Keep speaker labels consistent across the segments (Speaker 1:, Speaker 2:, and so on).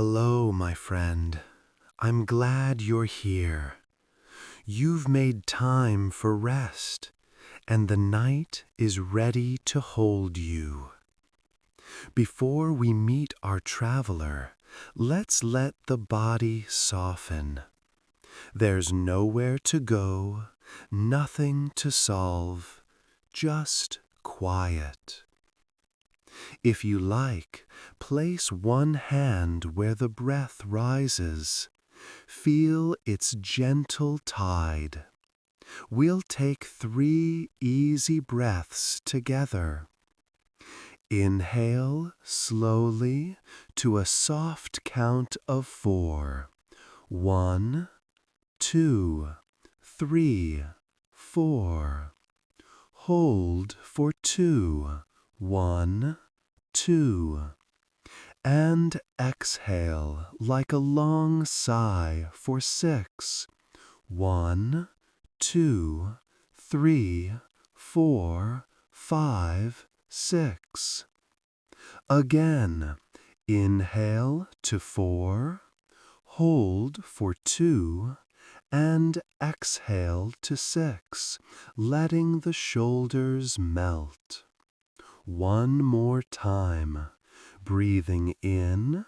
Speaker 1: Hello, my friend. I'm glad you're here. You've made time for rest, and the night is ready to hold you. Before we meet our traveler, let's let the body soften. There's nowhere to go, nothing to solve, just quiet. If you like, place one hand where the breath rises. Feel its gentle tide. We'll take 3 easy breaths together. Inhale slowly to a soft count of 4. 1, 2, 3, 4. Hold for 2. 1, 2. And exhale like a long sigh for 6. 1, 2, 3, 4, 5, 6. Again, inhale to 4, hold for 2, and exhale to 6, letting the shoulders melt. One more time, breathing in,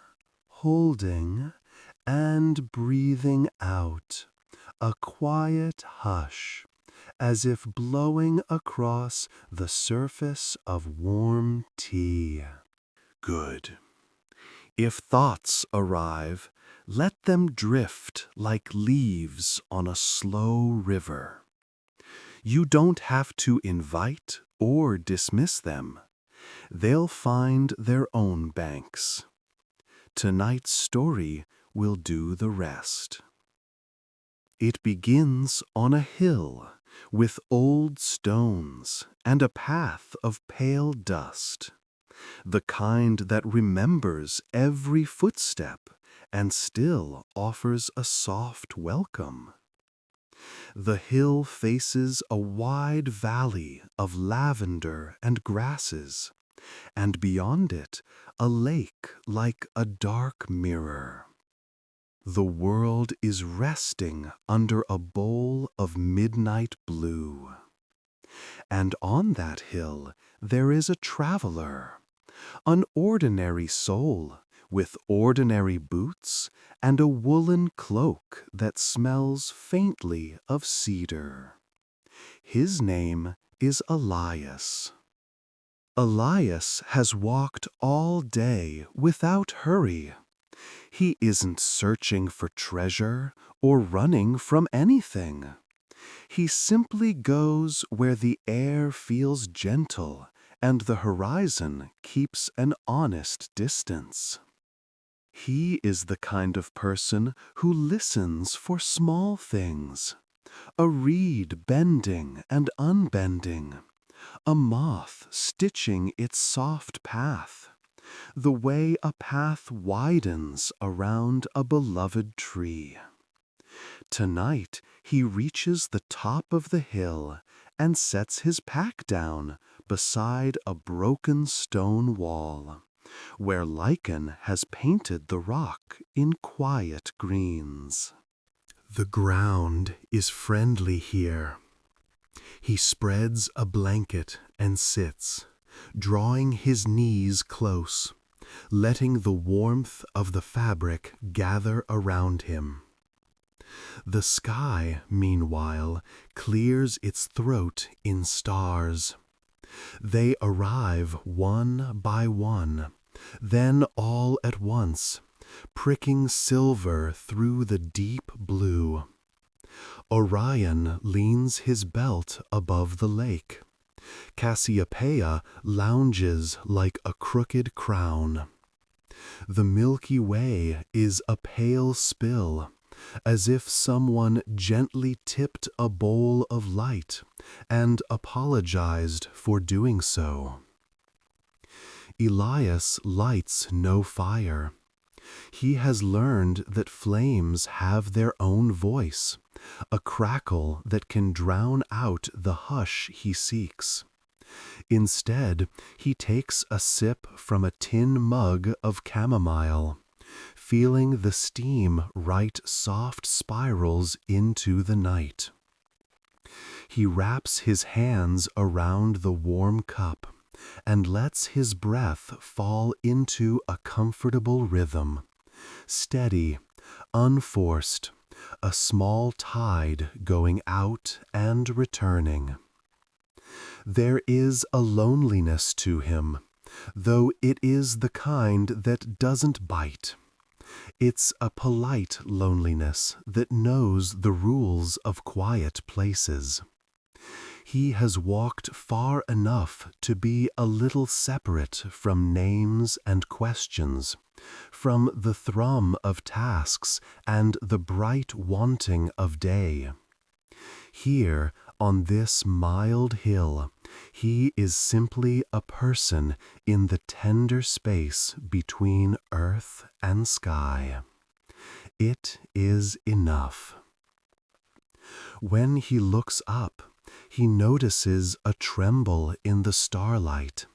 Speaker 1: holding, and breathing out. A quiet hush, as if blowing across the surface of warm tea. Good. If thoughts arrive, let them drift like leaves on a slow river. You don't have to invite or dismiss them. They'll find their own banks. Tonight's story will do the rest. It begins on a hill with old stones and a path of pale dust, the kind that remembers every footstep and still offers a soft welcome. The hill faces a wide valley of lavender and grasses, and beyond it, a lake like a dark mirror. The world is resting under a bowl of midnight blue. And on that hill there is a traveler, an ordinary soul with ordinary boots and a woolen cloak that smells faintly of cedar. His name is Elias. Elias has walked all day without hurry. He isn't searching for treasure or running from anything. He simply goes where the air feels gentle and the horizon keeps an honest distance. He is the kind of person who listens for small things, a reed bending and unbending, a moth stitching its soft path, the way a path widens around a beloved tree. Tonight he reaches the top of the hill and sets his pack down beside a broken stone wall, where lichen has painted the rock in quiet greens. The ground is friendly here. He spreads a blanket and sits, drawing his knees close, letting the warmth of the fabric gather around him. The sky, meanwhile, clears its throat in stars. They arrive one by one, then all at once, pricking silver through the deep blue. Orion leans his belt above the lake. Cassiopeia lounges like a crooked crown. The Milky Way is a pale spill, as if someone gently tipped a bowl of light and apologized for doing so. Elias lights no fire. He has learned that flames have their own voice, a crackle that can drown out the hush he seeks. Instead, he takes a sip from a tin mug of chamomile, feeling the steam write soft spirals into the night. He wraps his hands around the warm cup and lets his breath fall into a comfortable rhythm, steady, unforced, a small tide going out and returning. There is a loneliness to him, though it is the kind that doesn't bite. It's a polite loneliness that knows the rules of quiet places. He has walked far enough to be a little separate from names and questions, from the thrum of tasks and the bright wanting of day. Here, on this mild hill, he is simply a person in the tender space between earth and sky. It is enough. When he looks up, he notices a tremble in the starlight,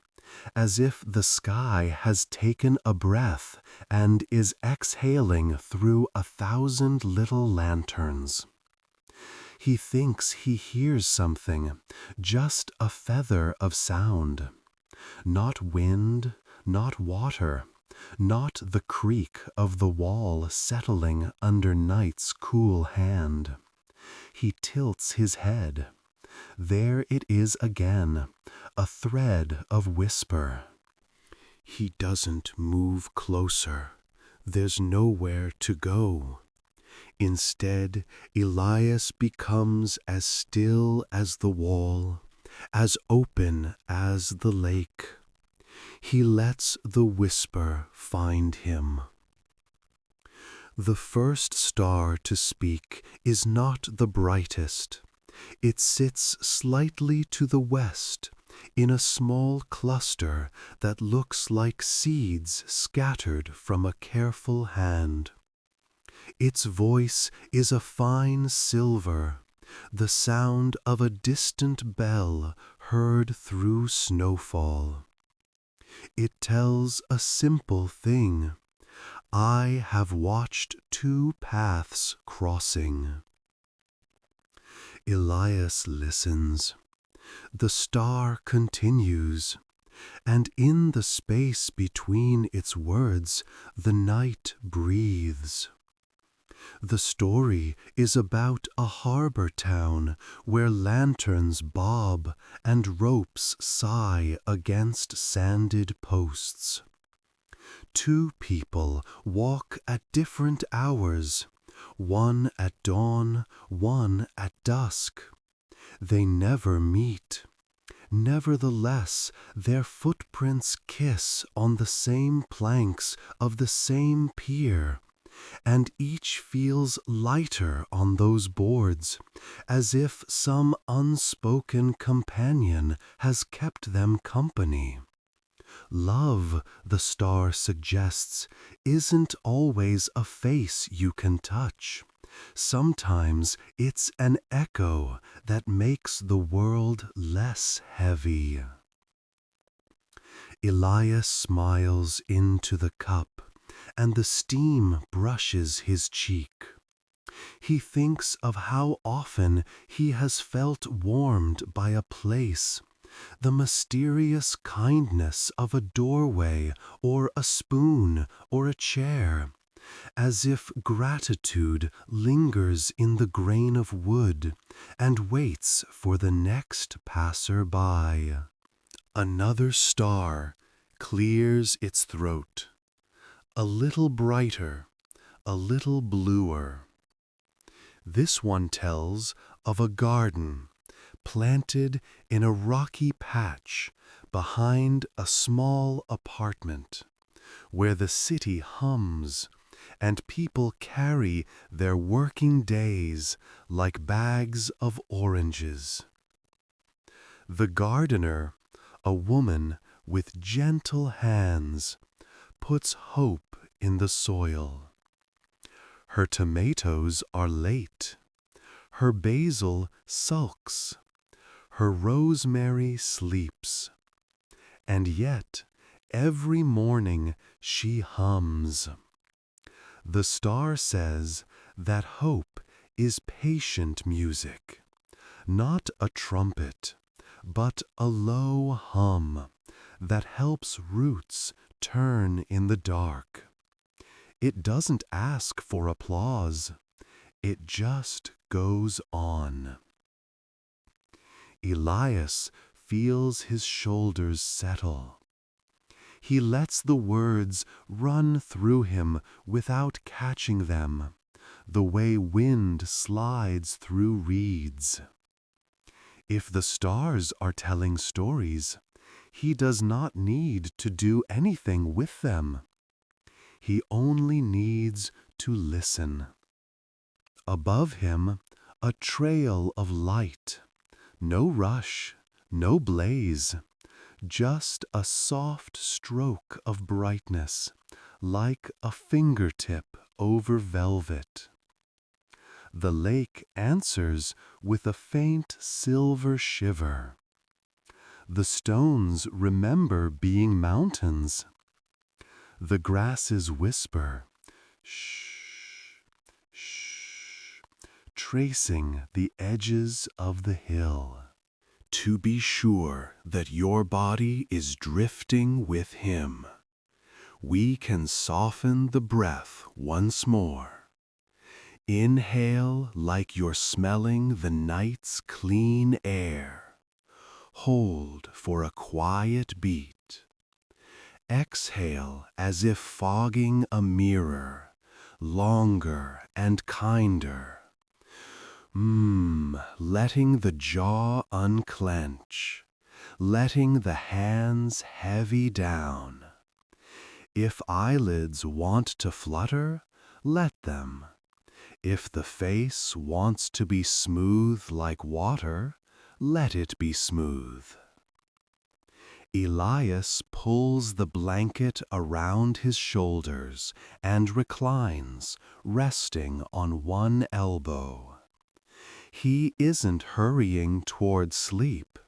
Speaker 1: as if the sky has taken a breath and is exhaling through 1,000 little lanterns. He thinks he hears something, just a feather of sound. Not wind, not water, not the creak of the wall settling under night's cool hand. He tilts his head. There it is again, a thread of whisper. He doesn't move closer. There's nowhere to go. Instead, Elias becomes as still as the wall, as open as the lake. He lets the whisper find him. The first star to speak is not the brightest. It sits slightly to the west, in a small cluster that looks like seeds scattered from a careful hand. Its voice is a fine silver, the sound of a distant bell heard through snowfall. It tells a simple thing. I have watched two paths crossing. Elias listens. The star continues, and in the space between its words, the night breathes. The story is about a harbor town where lanterns bob and ropes sigh against sanded posts. Two people walk at different hours, one at dawn, one at dusk. They never meet. Nevertheless, their footprints kiss on the same planks of the same pier, and each feels lighter on those boards, as if some unspoken companion has kept them company. Love, the star suggests, isn't always a face you can touch. Sometimes it's an echo that makes the world less heavy. Elias smiles into the cup, and the steam brushes his cheek. He thinks of how often he has felt warmed by a place, the mysterious kindness of a doorway or a spoon or a chair, as if gratitude lingers in the grain of wood and waits for the next passer-by. Another star clears its throat, a little brighter, a little bluer. This one tells of a garden planted in a rocky patch behind a small apartment, where the city hums and people carry their working days like bags of oranges. The gardener, a woman with gentle hands, puts hope in the soil. Her tomatoes are late. Her basil sulks. Her rosemary sleeps. And yet, every morning she hums. The star says that hope is patient music, not a trumpet, but a low hum that helps roots turn in the dark. It doesn't ask for applause, it just goes on. Elias feels his shoulders settle. He lets the words run through him without catching them, the way wind slides through reeds. If the stars are telling stories, he does not need to do anything with them. He only needs to listen. Above him, a trail of light. No rush, no blaze, just a soft stroke of brightness, like a fingertip over velvet. The lake answers with a faint silver shiver. The stones remember being mountains. The grasses whisper, shh, shh, tracing the edges of the hill. To be sure that your body is drifting with him, we can soften the breath once more. Inhale like you're smelling the night's clean air. Hold for a quiet beat. Exhale as if fogging a mirror, longer and kinder. Letting the jaw unclench, letting the hands heavy down. If eyelids want to flutter, let them. If the face wants to be smooth like water, let it be smooth. Elias pulls the blanket around his shoulders and reclines, resting on one elbow. He isn't hurrying toward sleep,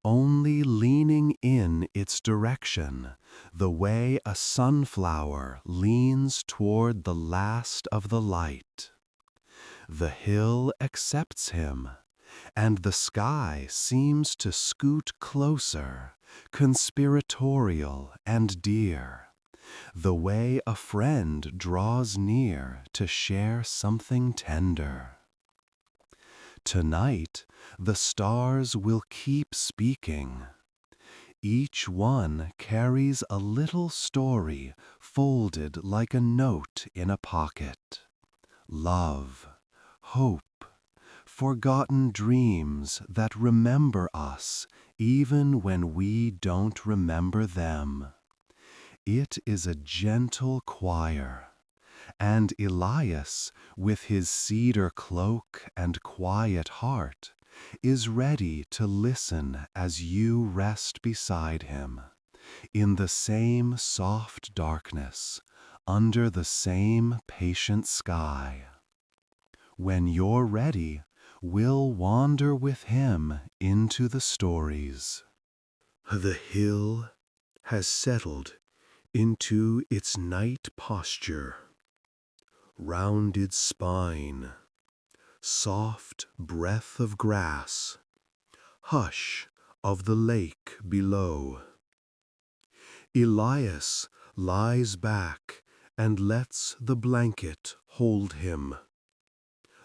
Speaker 1: only leaning in its direction, the way a sunflower leans toward the last of the light. The hill accepts him, and the sky seems to scoot closer, conspiratorial and dear, the way a friend draws near to share something tender. Tonight, the stars will keep speaking. Each one carries a little story folded like a note in a pocket. Love, hope, forgotten dreams that remember us even when we don't remember them. It is a gentle choir. And Elias, with his cedar cloak and quiet heart, is ready to listen as you rest beside him, in the same soft darkness, under the same patient sky. When you're ready, we'll wander with him into the stories. The hill has settled into its night posture. Rounded spine, soft breath of grass, hush of the lake below. Elias lies back and lets the blanket hold him.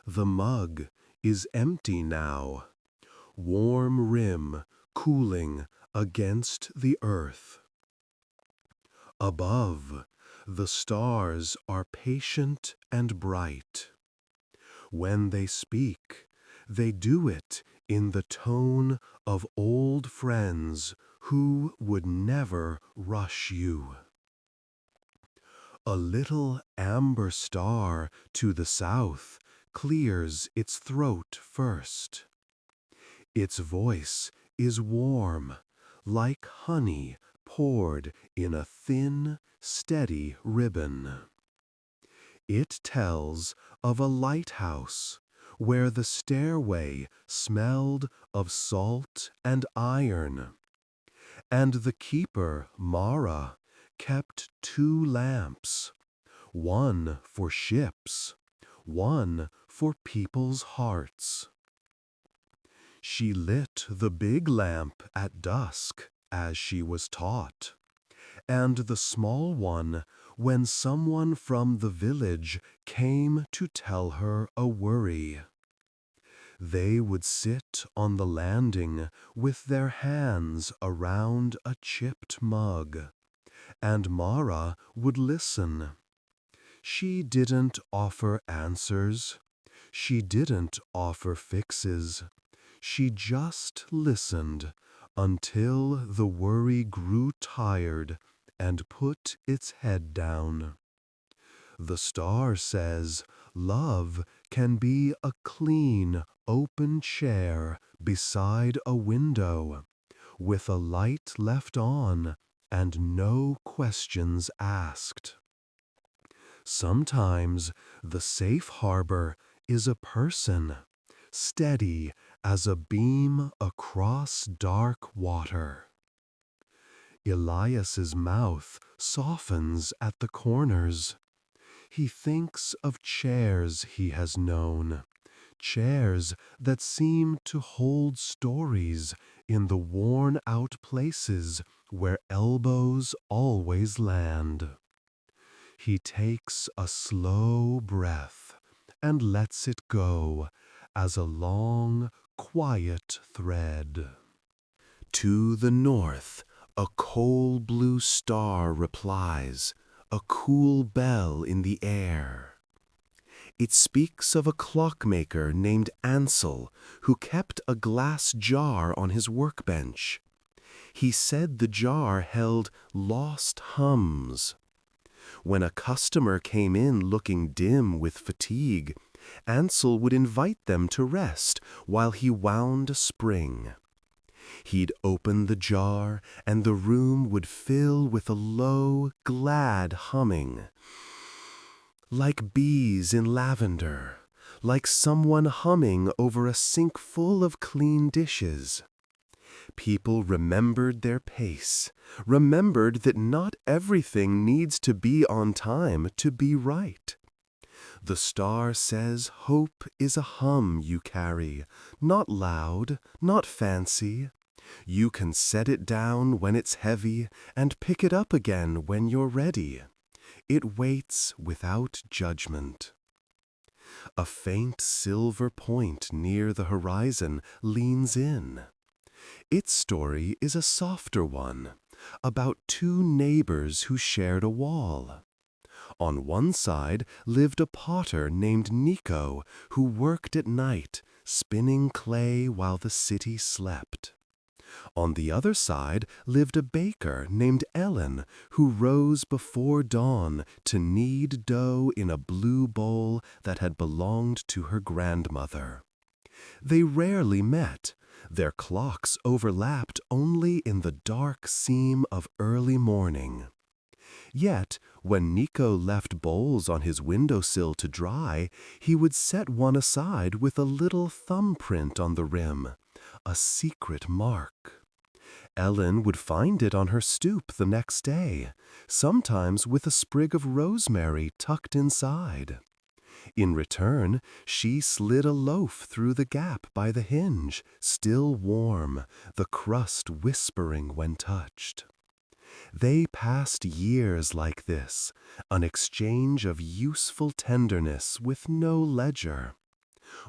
Speaker 1: The mug is empty now, warm rim cooling against the earth. Above, the stars are patient and bright. When they speak, they do it in the tone of old friends who would never rush you. A little amber star to the south clears its throat first. Its voice is warm, like honey poured in a thin, steady ribbon. It tells of a lighthouse where the stairway smelled of salt and iron, and the keeper, Mara, kept 2 lamps, one for ships, one for people's hearts. She lit the big lamp at dusk, as she was taught, and the small one when someone from the village came to tell her a worry. They would sit on the landing with their hands around a chipped mug, and Mara would listen. She didn't offer answers. She didn't offer fixes. She just listened until the worry grew tired and put its head down. The star says love can be a clean, open chair beside a window, with a light left on and no questions asked. Sometimes the safe harbor is a person, steady as a beam across dark water. Elias's mouth softens at the corners. He thinks of chairs he has known, chairs that seem to hold stories in the worn-out places where elbows always land. He takes a slow breath and lets it go as a long, quiet thread. To the north, a coal blue star replies, a cool bell in the air. It speaks of a clockmaker named Ansel who kept a glass jar on his workbench. He said the jar held lost hums. When a customer came in looking dim with fatigue, Ansel would invite them to rest while he wound a spring. He'd open the jar, and the room would fill with a low, glad humming. Like bees in lavender, like someone humming over a sink full of clean dishes. People remembered their pace, remembered that not everything needs to be on time to be right. The star says hope is a hum you carry, not loud, not fancy. You can set it down when it's heavy and pick it up again when you're ready. It waits without judgment. A faint silver point near the horizon leans in. Its story is a softer one, about two neighbors who shared a wall. On one side lived a potter named Nico who worked at night, spinning clay while the city slept. On the other side lived a baker named Ellen who rose before dawn to knead dough in a blue bowl that had belonged to her grandmother. They rarely met. Their clocks overlapped only in the dark seam of early morning. Yet, when Nico left bowls on his windowsill to dry, he would set one aside with a little thumbprint on the rim, a secret mark. Ellen would find it on her stoop the next day, sometimes with a sprig of rosemary tucked inside. In return, she slid a loaf through the gap by the hinge, still warm, the crust whispering when touched. They passed years like this, an exchange of useful tenderness with no ledger.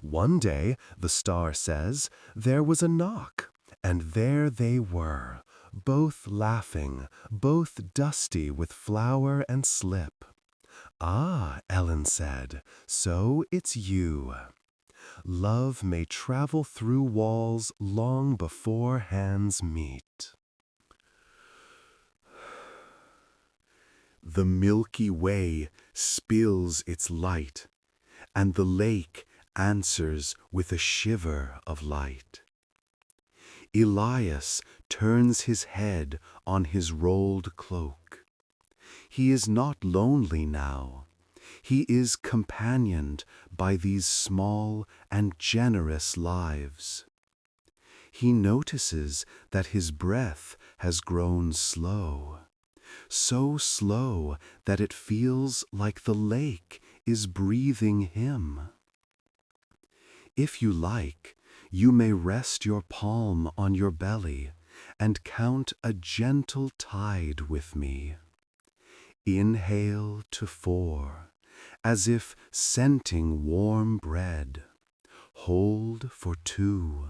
Speaker 1: One day, the star says, there was a knock, and there they were, both laughing, both dusty with flour and slip. "Ah," Ellen said, "so it's you." Love may travel through walls long before hands meet. The Milky Way spills its light, and the lake answers with a shiver of light. Elias turns his head on his rolled cloak. He is not lonely now. He is companioned by these small and generous lives. He notices that his breath has grown slow. so slow that it feels like the lake is breathing him. If you like, you may rest your palm on your belly and count a gentle tide with me. Inhale to 4, as if scenting warm bread. Hold for 2,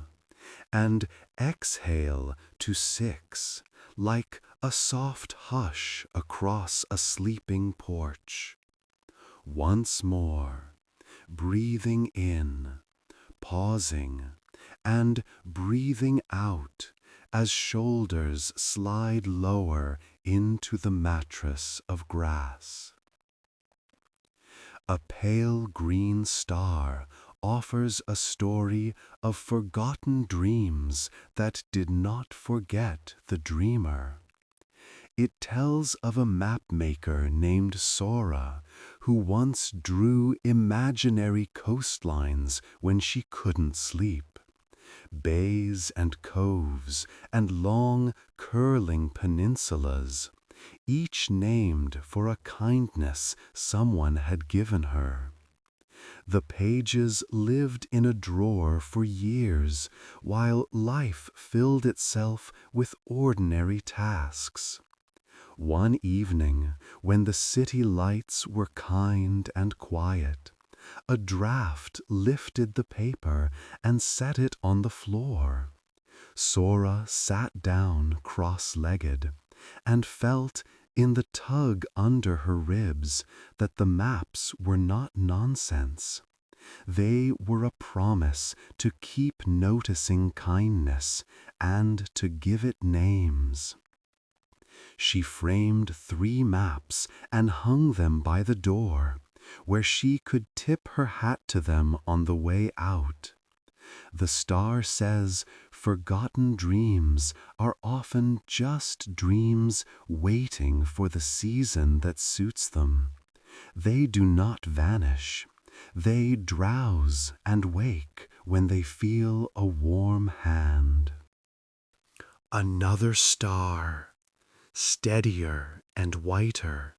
Speaker 1: and exhale to 6, like a soft hush across a sleeping porch. Once more, breathing in, pausing, and breathing out as shoulders slide lower into the mattress of grass. A pale green star offers a story of forgotten dreams that did not forget the dreamer. It tells of a mapmaker named Sora who once drew imaginary coastlines when she couldn't sleep. Bays and coves and long curling peninsulas, each named for a kindness someone had given her. The pages lived in a drawer for years, while life filled itself with ordinary tasks. One evening, when the city lights were kind and quiet, a draft lifted the paper and set it on the floor. Sora sat down cross-legged and felt in the tug under her ribs that the maps were not nonsense. They were a promise to keep noticing kindness and to give it names. She framed 3 maps and hung them by the door, where she could tip her hat to them on the way out. The star says forgotten dreams are often just dreams waiting for the season that suits them. They do not vanish. They drowse and wake when they feel a warm hand. Another star, steadier and whiter,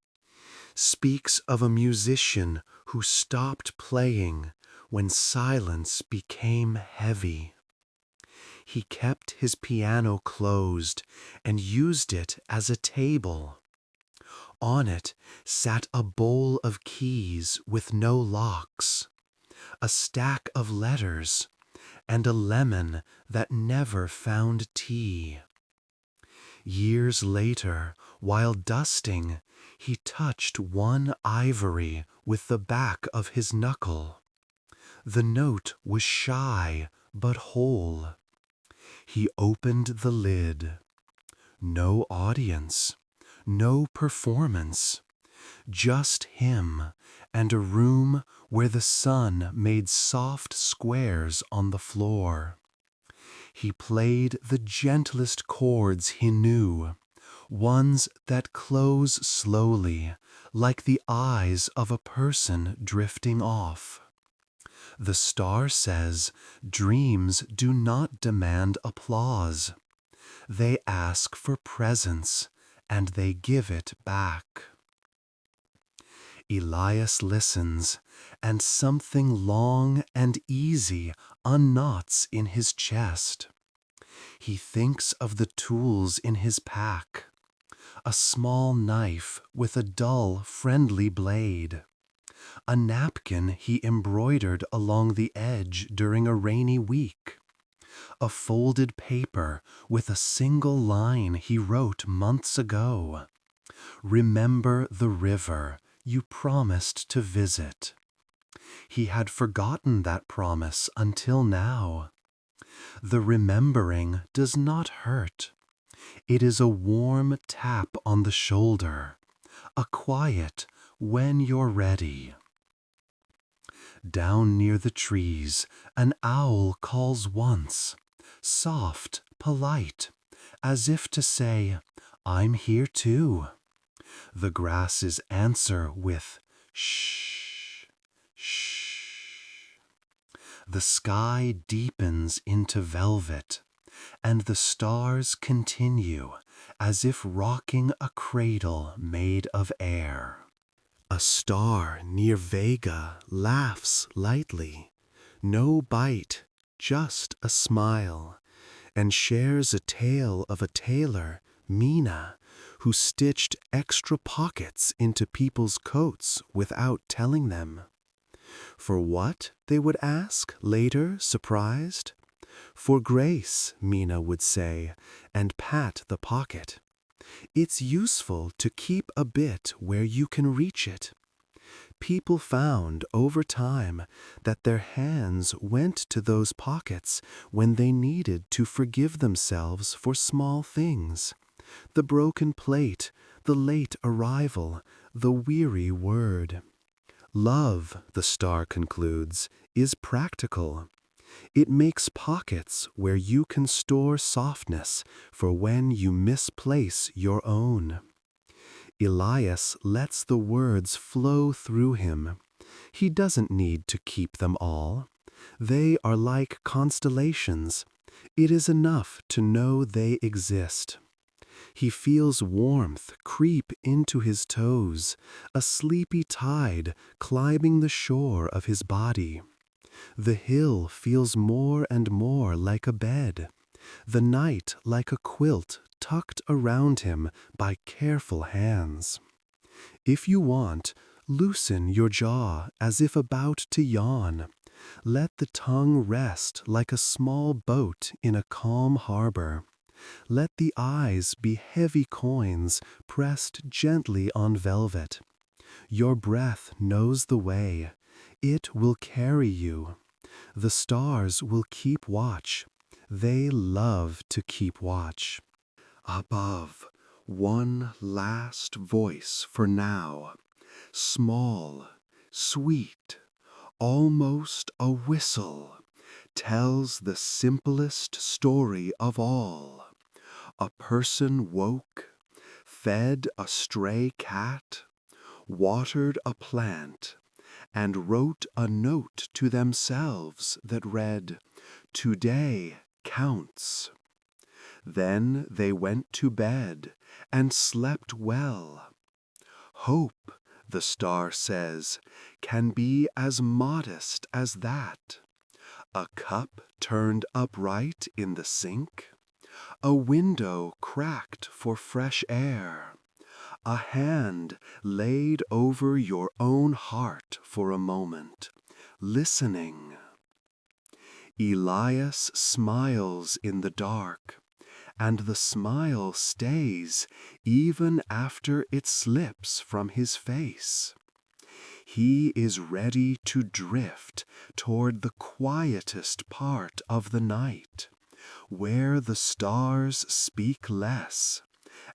Speaker 1: speaks of a musician who stopped playing when silence became heavy. He kept his piano closed and used it as a table. On it sat a bowl of keys with no locks, a stack of letters, and a lemon that never found tea. Years later, while dusting, he touched one ivory with the back of his knuckle. The note was shy but whole. He opened the lid. No audience, no performance, just him and a room where the sun made soft squares on the floor. He played the gentlest chords he knew, ones that close slowly, like the eyes of a person drifting off. The star says dreams do not demand applause. They ask for presence, and they give it back. Elias listens, and something long and easy unknots in his chest. He thinks of the tools in his pack, a small knife with a dull, friendly blade, a napkin he embroidered along the edge during a rainy week, a folded paper with a single line he wrote months ago. Remember the river you promised to visit. He had forgotten that promise until now. The remembering does not hurt. It is a warm tap on the shoulder, a quiet when you're ready. Down near the trees, an owl calls once, soft, polite, as if to say, "I'm here too." The grasses answer with shh, shh. The sky deepens into velvet, and the stars continue as if rocking a cradle made of air. A star near Vega laughs lightly, no bite, just a smile, and shares a tale of a tailor, Mina, who stitched extra pockets into people's coats without telling them. For what, they would ask, later, surprised? For grace, Mina would say, and pat the pocket. It's useful to keep a bit where you can reach it. People found over time that their hands went to those pockets when they needed to forgive themselves for small things. The broken plate, the late arrival, the weary word. Love, the star concludes, is practical. It makes pockets where you can store softness for when you misplace your own. Elias lets the words flow through him. He doesn't need to keep them all. They are like constellations. It is enough to know they exist. He feels warmth creep into his toes, a sleepy tide climbing the shore of his body. The hill feels more and more like a bed, the night like a quilt tucked around him by careful hands. If you want, loosen your jaw as if about to yawn. Let the tongue rest like a small boat in a calm harbor. Let the eyes be heavy coins pressed gently on velvet. Your breath knows the way. It will carry you. The stars will keep watch. They love to keep watch. Above, one last voice for now. Small, sweet, almost a whistle, tells the simplest story of all. A person woke, fed a stray cat, watered a plant, and wrote a note to themselves that read, "Today counts." Then they went to bed and slept well. Hope, the star says, can be as modest as that. A cup turned upright in the sink, a window cracked for fresh air, a hand laid over your own heart for a moment, listening. Elias smiles in the dark, and the smile stays even after it slips from his face. He is ready to drift toward the quietest part of the night, where the stars speak less,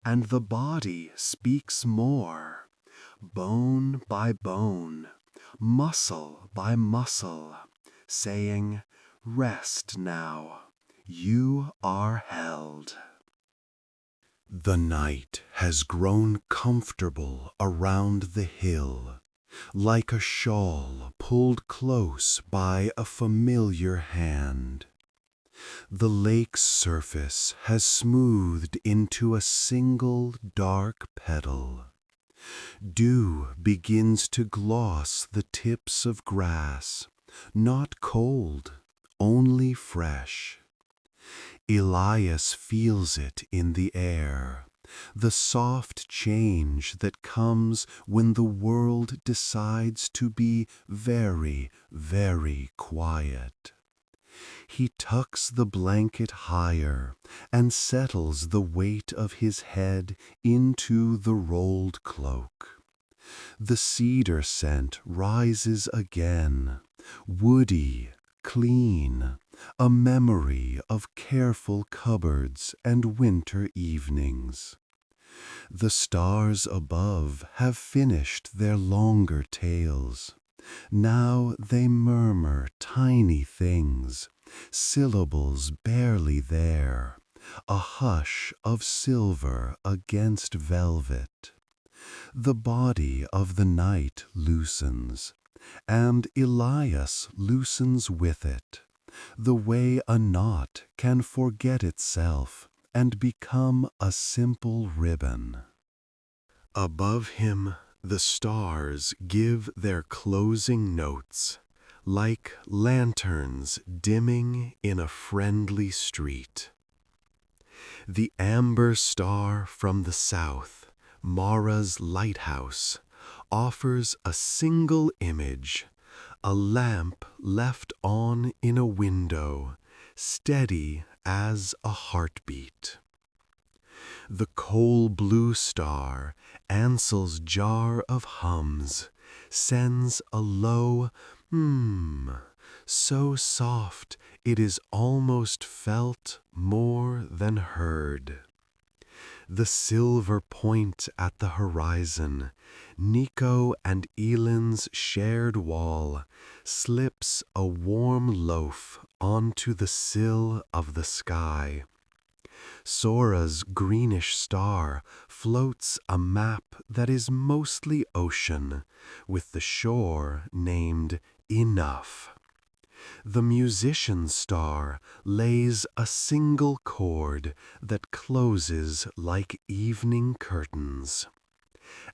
Speaker 1: and the body speaks more, bone by bone, muscle by muscle, saying, "Rest now. You are held." The night has grown comfortable around the hill, like a shawl pulled close by a familiar hand. The lake's surface has smoothed into a single dark petal. Dew begins to gloss the tips of grass, not cold, only fresh. Elias feels it in the air, the soft change that comes when the world decides to be very, very quiet. He tucks the blanket higher and settles the weight of his head into the rolled cloak. The cedar scent rises again, woody, clean, a memory of careful cupboards and winter evenings. The stars above have finished their longer tales. Now they murmur tiny things, syllables barely there, a hush of silver against velvet. The body of the night loosens, and Elias loosens with it, the way a knot can forget itself and become a simple ribbon. Above him, the stars give their closing notes, like lanterns dimming in a friendly street. The amber star from the south, Mara's lighthouse, offers a single image, a lamp left on in a window, steady as a heartbeat. The coal blue star, Ansel's jar of hums, sends a low so soft it is almost felt more than heard. The silver point at the horizon, Nico and Elin's shared wall, slips a warm loaf onto the sill of the sky. Sora's greenish star floats a map that is mostly ocean, with the shore named Enough. The musician's star lays a single chord that closes like evening curtains.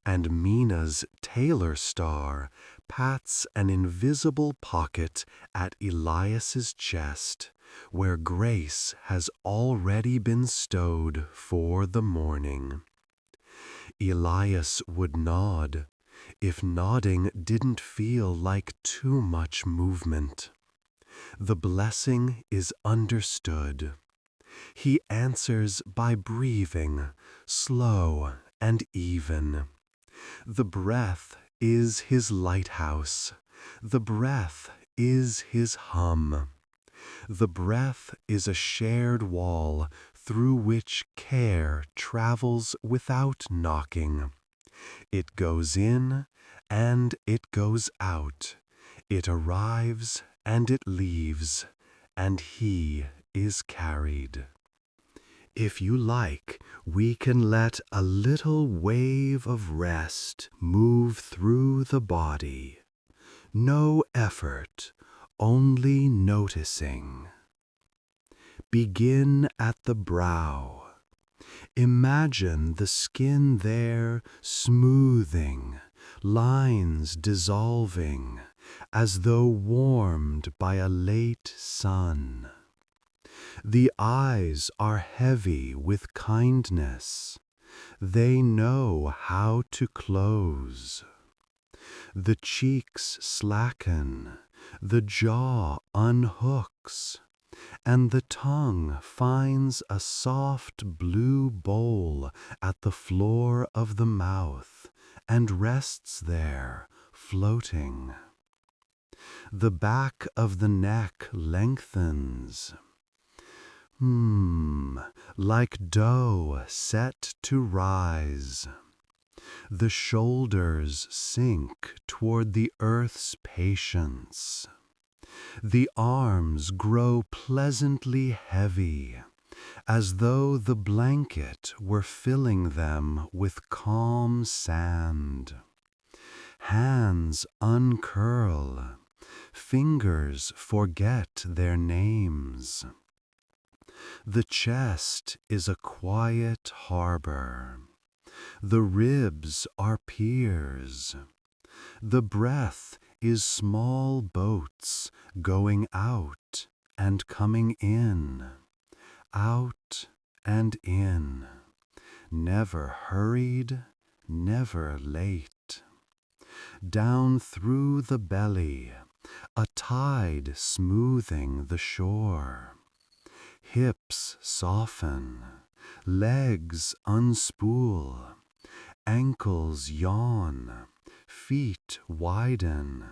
Speaker 1: And Mina's tailor star pats an invisible pocket at Elias's chest, where grace has already been stowed for the morning. Elias would nod, if nodding didn't feel like too much movement. The blessing is understood. He answers by breathing, slow and even. The breath is his lighthouse. The breath is his hum. The breath is a shared wall through which care travels without knocking. It goes in and it goes out. It arrives and it leaves, and he is carried. If you like, we can let a little wave of rest move through the body. No effort, only noticing. Begin at the brow. Imagine the skin there smoothing, lines dissolving, as though warmed by a late sun. The eyes are heavy with kindness. They know how to close. The cheeks slacken, the jaw unhooks, and the tongue finds a soft blue bowl at the floor of the mouth and rests there, floating. The back of the neck lengthens. Like dough set to rise. The shoulders sink toward the earth's patience. The arms grow pleasantly heavy, as though the blanket were filling them with calm sand. Hands uncurl. Fingers forget their names. The chest is a quiet harbor. The ribs are piers. The breath is small boats going out and coming in, out and in, never hurried, never late. Down through the belly, a tide smoothing the shore. Hips soften, legs unspool, ankles yawn, feet widen,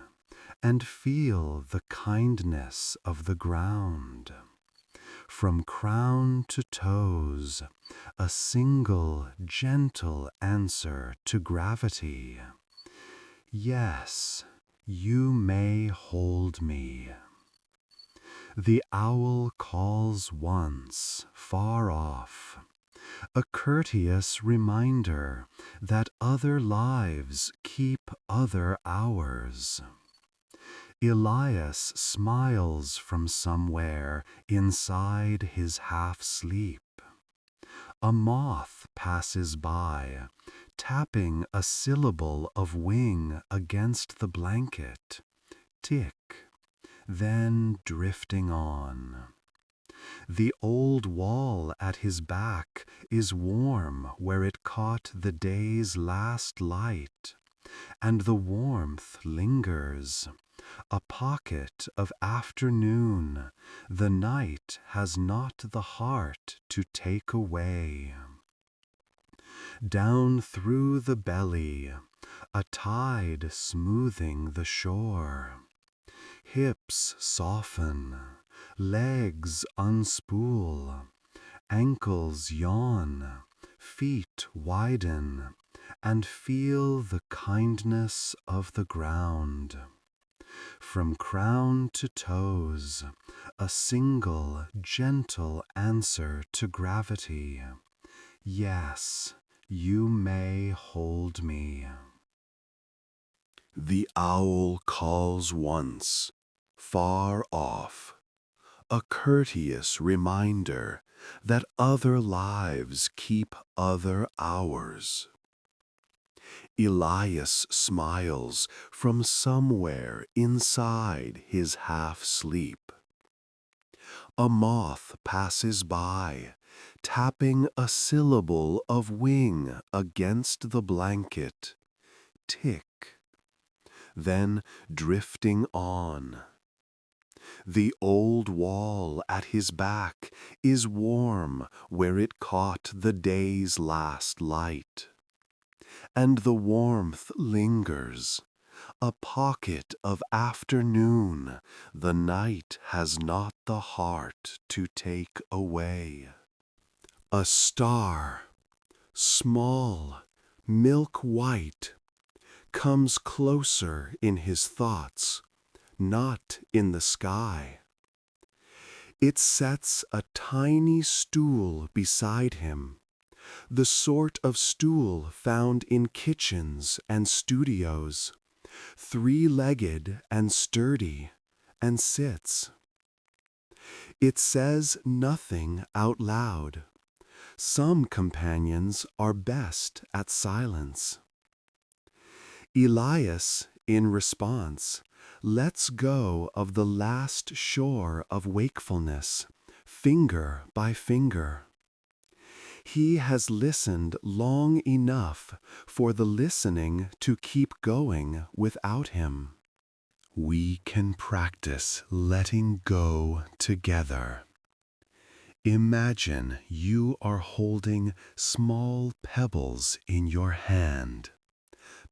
Speaker 1: and feel the kindness of the ground. From crown to toes, a single gentle answer to gravity. Yes, you may hold me. The owl calls once, far off, a courteous reminder that other lives keep other hours. Elias smiles from somewhere inside his half-sleep. A moth passes by, tapping a syllable of wing against the blanket. Tick, then drifting on. The old wall at his back is warm where it caught the day's last light, and the warmth lingers. A pocket of afternoon the night has not the heart to take away. Down through the belly, a tide smoothing the shore. Hips soften, legs unspool, ankles yawn, feet widen, and feel the kindness of the ground. From crown to toes, a single gentle answer to gravity. Yes, you may hold me. The owl calls once, far off, a courteous reminder that other lives keep other hours. Elias smiles from somewhere inside his half-sleep. A moth passes by, tapping a syllable of wing against the blanket. Tick, then drifting on. The old wall at his back is warm where it caught the day's last light. And the warmth lingers, a pocket of afternoon the night has not the heart to take away. A star, small, milk white, comes closer in his thoughts, not in the sky. It sets a tiny stool beside him, the sort of stool found in kitchens and studios, three-legged and sturdy, and sits. It says nothing out loud. Some companions are best at silence. Elias, in response, lets go of the last shore of wakefulness, finger by finger. He has listened long enough for the listening to keep going without him. We can practice letting go together. Imagine you are holding small pebbles in your hand.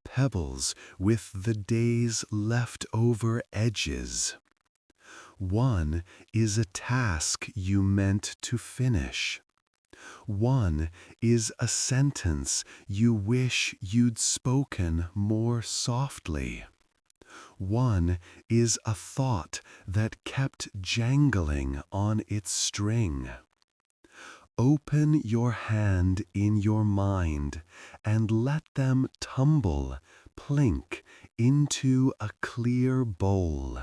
Speaker 1: Pebbles with the day's leftover edges. One is a task you meant to finish. One is a sentence you wish you'd spoken more softly. One is a thought that kept jangling on its string. Open your hand in your mind and let them tumble, plink, into a clear bowl.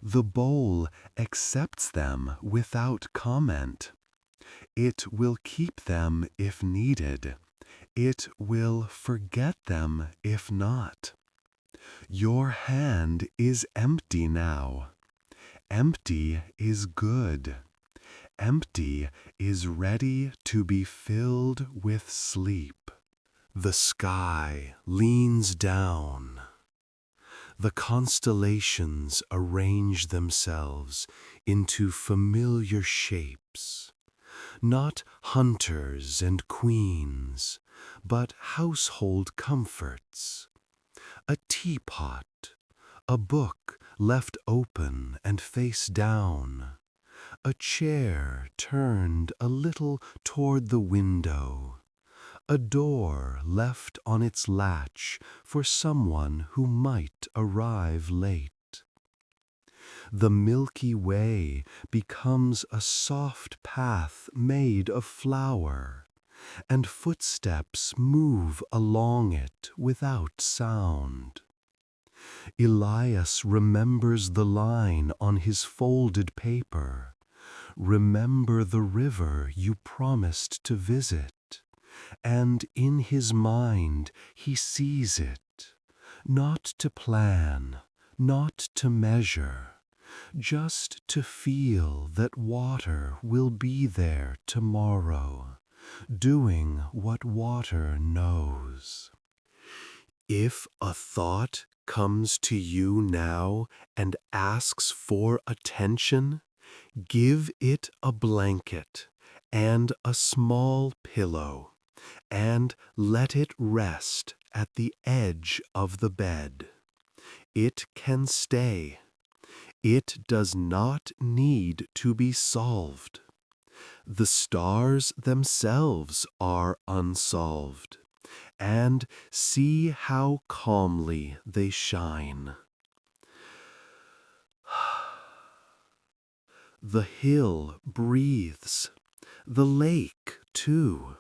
Speaker 1: The bowl accepts them without comment. It will keep them if needed. It will forget them if not. Your hand is empty now. Empty is good. Empty is ready to be filled with sleep. The sky leans down. The constellations arrange themselves into familiar shapes. Not hunters and queens, but household comforts. A teapot, a book left open and face down, a chair turned a little toward the window, a door left on its latch for someone who might arrive late. The Milky Way becomes a soft path made of flour, and footsteps move along it without sound. Elias remembers the line on his folded paper, Remember the river you promised to visit, and in his mind he sees it, not to plan, not to measure, just to feel that water will be there tomorrow, doing what water knows. If a thought comes to you now and asks for attention, give it a blanket and a small pillow, and let it rest at the edge of the bed. It can stay. It does not need to be solved. The stars themselves are unsolved, and see how calmly they shine. The hill breathes, the lake too.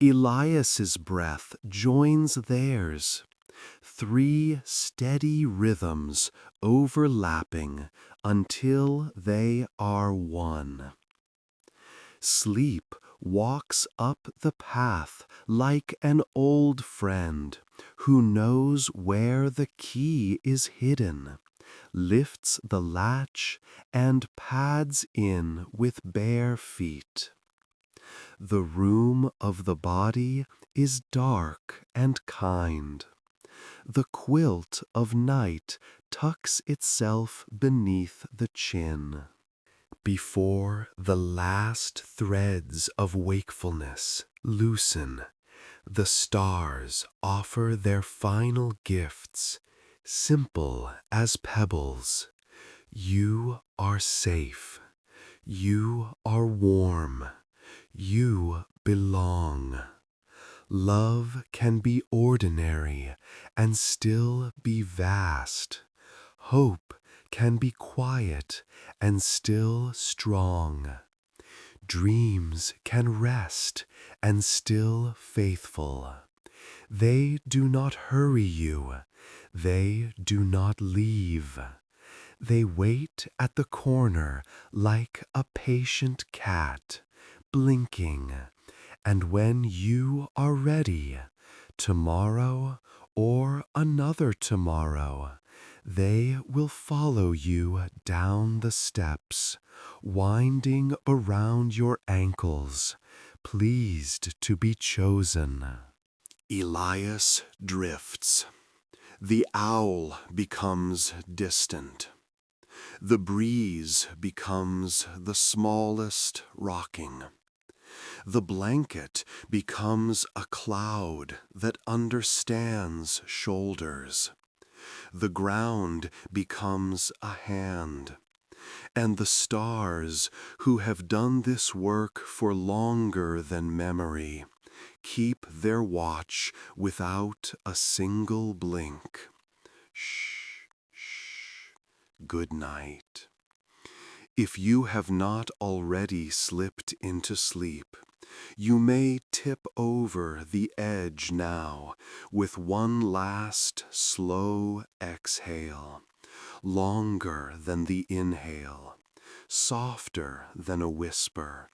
Speaker 1: Elias's breath joins theirs. 3 steady rhythms overlapping until they are one. Sleep walks up the path like an old friend who knows where the key is hidden, lifts the latch and pads in with bare feet. The room of the body is dark and kind. The quilt of night tucks itself beneath the chin. Before the last threads of wakefulness loosen, the stars offer their final gifts, simple as pebbles. You are safe. You are warm. You belong. Love can be ordinary and still be vast. Hope can be quiet and still strong. Dreams can rest and still faithful. They do not hurry you. They do not leave. They wait at the corner like a patient cat, blinking. And when you are ready, tomorrow or another tomorrow, they will follow you down the steps, winding around your ankles, pleased to be chosen. Elias drifts. The owl becomes distant. The breeze becomes the smallest rocking. The blanket becomes a cloud that understands shoulders. The ground becomes a hand, and the stars, who have done this work for longer than memory, keep their watch without a single blink. Shh, shh, good night. If you have not already slipped into sleep, you may tip over the edge now with one last slow exhale, longer than the inhale, softer than a whisper,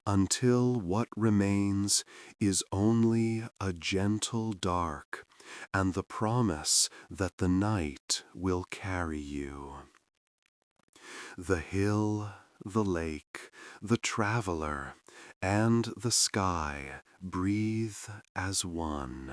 Speaker 1: until what remains is only a gentle dark and the promise that the night will carry you. The hill, the lake, the traveler, and the sky breathe as one.